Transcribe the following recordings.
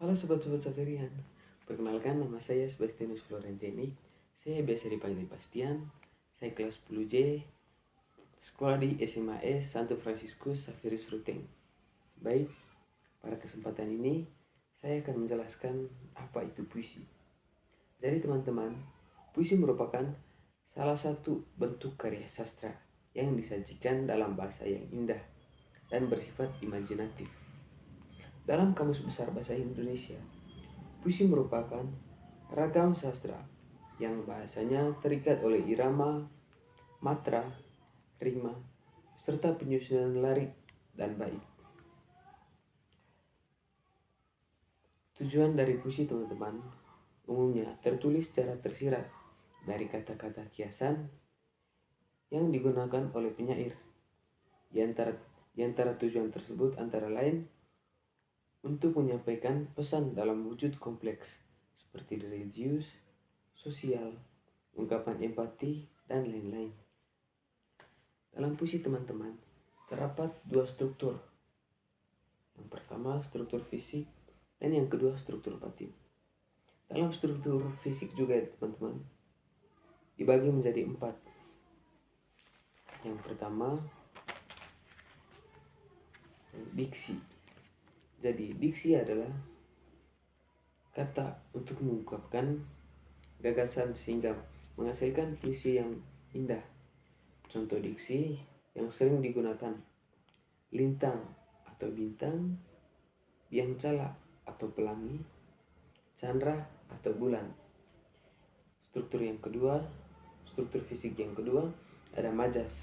Halo sobat-sobat Saverian, perkenalkan nama saya Sebastianus Florentini. Saya biasa dipanggil Bastian. Saya kelas 10J, sekolah di SMAS Santo Fransiskus Xaverius Ruteng. Baik, pada kesempatan ini saya akan menjelaskan apa itu puisi. Jadi teman-teman, puisi merupakan salah satu bentuk karya sastra yang disajikan dalam bahasa yang indah dan bersifat imajinatif. Dalam Kamus Besar Bahasa Indonesia, puisi merupakan ragam sastra yang bahasanya terikat oleh irama, matra, rima, serta penyusunan lirik dan bait. Tujuan dari puisi teman-teman umumnya tertulis secara tersirat dari kata-kata kiasan yang digunakan oleh penyair. Di antara tujuan tersebut antara lain untuk menyampaikan pesan dalam wujud kompleks seperti religius, sosial, ungkapan empati, dan lain-lain. Dalam puisi teman-teman terdapat dua struktur. Yang pertama struktur fisik dan yang kedua struktur batin. Dalam struktur fisik juga teman-teman dibagi menjadi 4. Yang pertama diksi. Jadi diksi adalah kata untuk mengungkapkan gagasan sehingga menghasilkan puisi yang indah. Contoh diksi yang sering digunakan: lintang atau bintang, biang cala atau pelangi, chandra atau bulan. Struktur fisik yang kedua ada majas.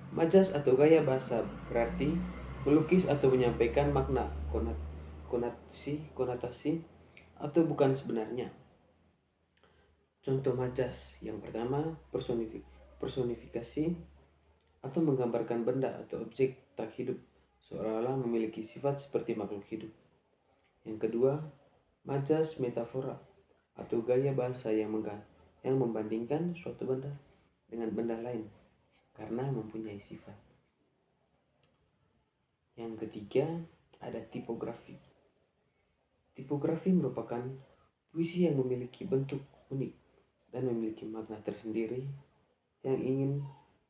Majas atau gaya bahasa berarti melukis atau menyampaikan makna, konotasi atau bukan sebenarnya. Contoh majas yang pertama personifikasi atau menggambarkan benda atau objek tak hidup seolah-olah memiliki sifat seperti makhluk hidup. Yang kedua, majas metafora atau gaya bahasa yang membandingkan suatu benda dengan benda lain karena mempunyai sifat. Yang ketiga, ada tipografi. Tipografi merupakan puisi yang memiliki bentuk unik dan memiliki makna tersendiri yang ingin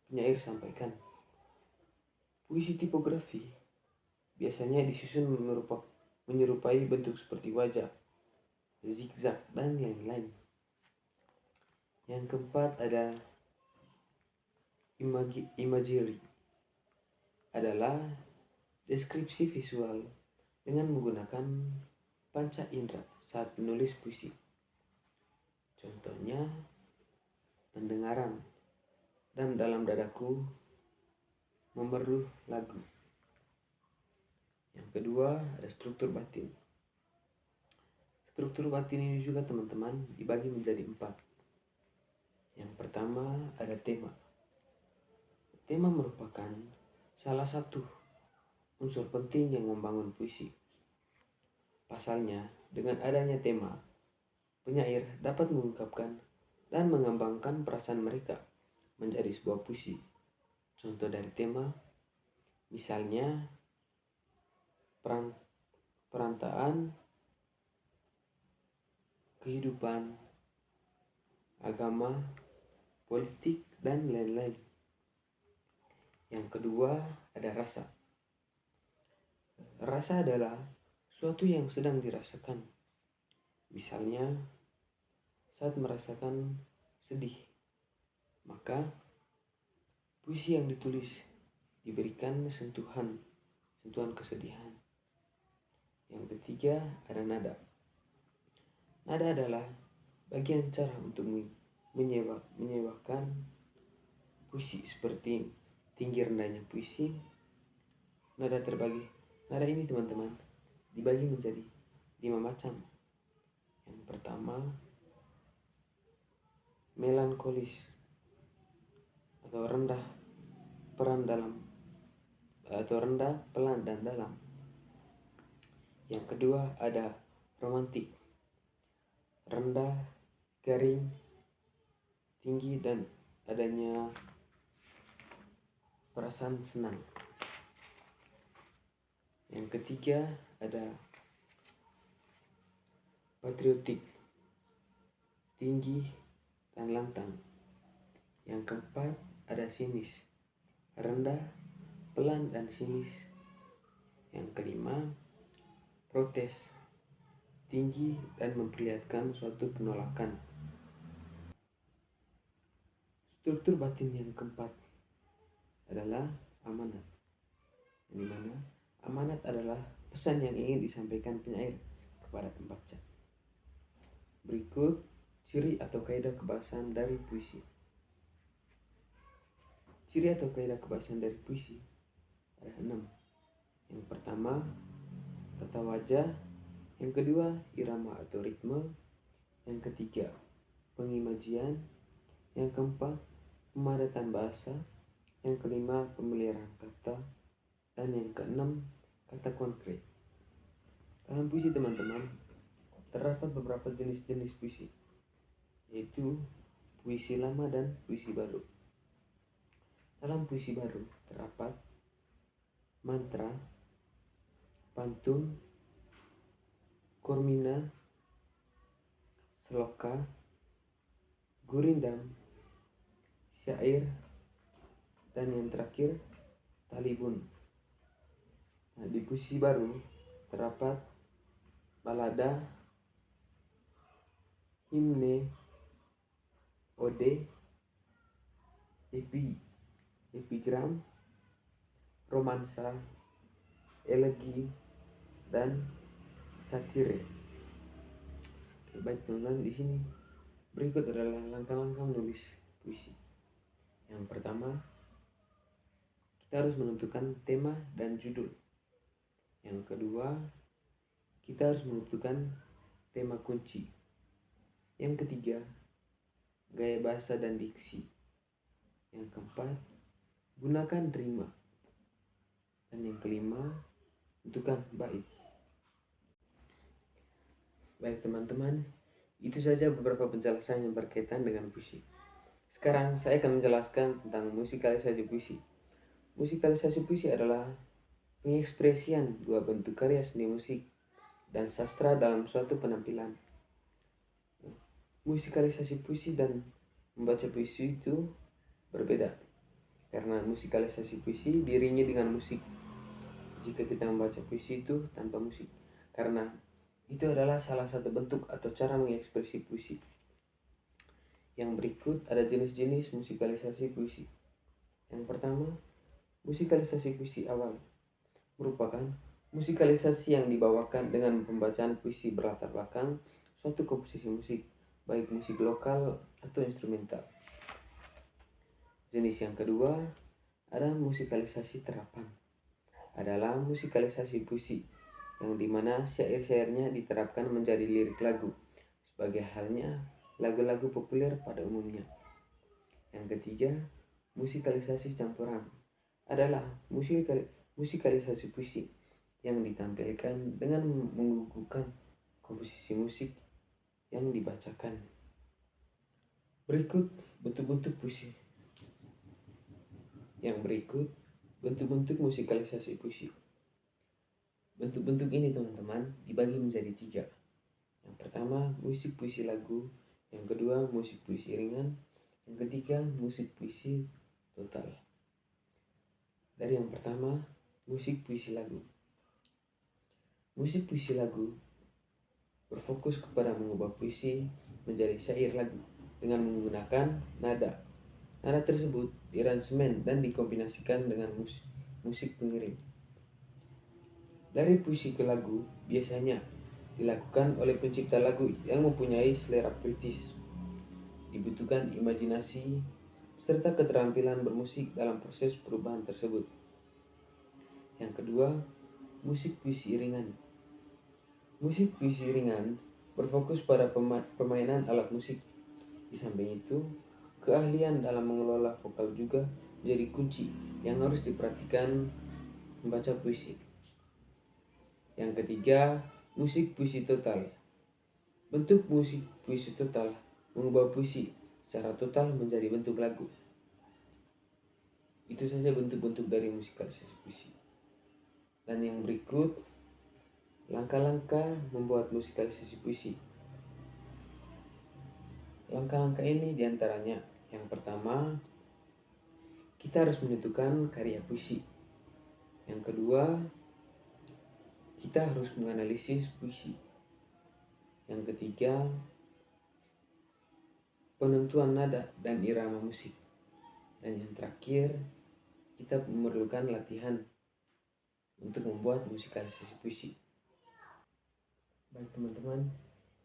penyair sampaikan. Puisi tipografi biasanya disusun menyerupai bentuk seperti wajah, zigzag, dan lain-lain. Yang keempat ada imagery, adalah deskripsi visual dengan menggunakan panca indera saat menulis puisi. Contohnya pendengaran dan dalam dadaku memerluh lagu. Yang kedua ada struktur batin. Struktur batin ini juga teman-teman dibagi menjadi 4. Yang pertama ada tema. Tema merupakan salah satu unsur penting yang membangun puisi. Pasalnya, dengan adanya tema, penyair dapat mengungkapkan dan mengembangkan perasaan mereka menjadi sebuah puisi. Contoh dari tema, misalnya perantaraan, kehidupan, agama, politik, dan lain-lain. Yang kedua ada rasa. Rasa adalah suatu yang sedang dirasakan. Misalnya saat merasakan sedih, maka puisi yang ditulis diberikan sentuhan kesedihan. Yang ketiga ada nada. Nada adalah bagian cara untuk menyewakan puisi seperti tinggi rendahnya puisi. Nada ini teman-teman dibagi menjadi 5 macam. Yang pertama melankolis atau rendah pelan dan dalam. Yang kedua ada romantik, rendah, garing, tinggi, dan adanya perasaan senang. Yang ketiga ada patriotik, tinggi, dan lantang. Yang keempat ada sinis, rendah, pelan, dan sinis. Yang kelima, protes, tinggi, dan memperlihatkan suatu penolakan. Struktur batin yang keempat adalah amanat, di mana amanat adalah pesan yang ingin disampaikan penyair kepada pembaca. Berikut ciri atau kaidah kebahasaan dari puisi. Ciri atau kaidah kebahasaan dari puisi ada 6. Yang pertama, tata wajah. Yang kedua, irama atau ritme. Yang ketiga, pengimajian. Yang keempat, pemadatan bahasa. Yang kelima, pemeliharaan kata. Dan yang keenam, kata konkret. Dalam puisi teman-teman, terdapat beberapa jenis-jenis puisi, yaitu puisi lama dan puisi baru. Dalam puisi baru terdapat mantra, pantun, kormina, sloka, gurindam, syair, dan yang terakhir talibun. Nah, di puisi baru terdapat balada, himne, ode, epigram, romansa, elegi, dan satire. Baik teman-teman, di sini berikut adalah langkah-langkah menulis puisi. Yang pertama, kita harus menentukan tema dan judul. Yang kedua, kita harus menentukan tema kunci. Yang ketiga, gaya bahasa dan diksi. Yang keempat, gunakan rima. Dan yang kelima, tentukan bait. Baik teman-teman, itu saja beberapa penjelasan yang berkaitan dengan puisi. Sekarang saya akan menjelaskan tentang musikalisasi puisi. Musikalisasi puisi adalah pengekspresian dua bentuk karya seni musik dan sastra dalam suatu penampilan. Musikalisasi puisi dan membaca puisi itu berbeda, karena musikalisasi puisi diiringi dengan musik. Jika kita membaca puisi itu tanpa musik, karena itu adalah salah satu bentuk atau cara mengekspresi puisi. Yang berikut ada jenis-jenis musikalisasi puisi. Yang pertama, musikalisasi puisi awal merupakan musikalisasi yang dibawakan dengan pembacaan puisi berlatar belakang suatu komposisi musik, baik musik lokal atau instrumental. Jenis yang kedua ada musikalisasi terapan. Adalah musikalisasi puisi yang dimana syair-syairnya diterapkan menjadi lirik lagu, sebagai halnya lagu-lagu populer pada umumnya. Yang ketiga, musikalisasi campuran adalah musikalisasi puisi yang ditampilkan dengan menggunakan komposisi musik yang dibacakan. Berikut bentuk-bentuk puisi. Yang berikut bentuk-bentuk musikalisasi puisi. Bentuk-bentuk ini teman-teman dibagi menjadi 3. Yang pertama, musik puisi lagu. Yang kedua, musik puisi ringan. Yang ketiga, musik puisi total. Dari yang pertama, musik puisi lagu. Musik puisi lagu berfokus kepada mengubah puisi menjadi syair lagu dengan menggunakan nada. Nada tersebut diaransemen dan dikombinasikan dengan musik pengiring. Dari puisi ke lagu biasanya dilakukan oleh pencipta lagu yang mempunyai selera kritis. Dibutuhkan imajinasi serta keterampilan bermusik dalam proses perubahan tersebut. Yang kedua, musik puisi ringan. Musik puisi ringan berfokus pada permainan alat musik. Di samping itu, keahlian dalam mengelola vokal juga menjadi kunci yang harus diperhatikan membaca puisi. Yang ketiga, musik puisi total. Bentuk musik puisi total mengubah puisi secara total menjadi bentuk lagu. Itu saja bentuk-bentuk dari musikalisasi puisi. Dan yang berikut, Langkah-langkah membuat musikalisasi puisi. Langkah-langkah ini diantaranya, yang pertama, kita harus menentukan karya puisi. Yang kedua, kita harus menganalisis puisi. Yang ketiga, penentuan nada dan irama musik. Dan yang terakhir, kita memerlukan latihan untuk membuat musikalisasi puisi. Baik teman-teman,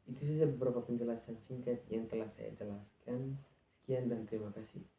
itu saja beberapa penjelasan singkat yang telah saya jelaskan. Sekian dan terima kasih.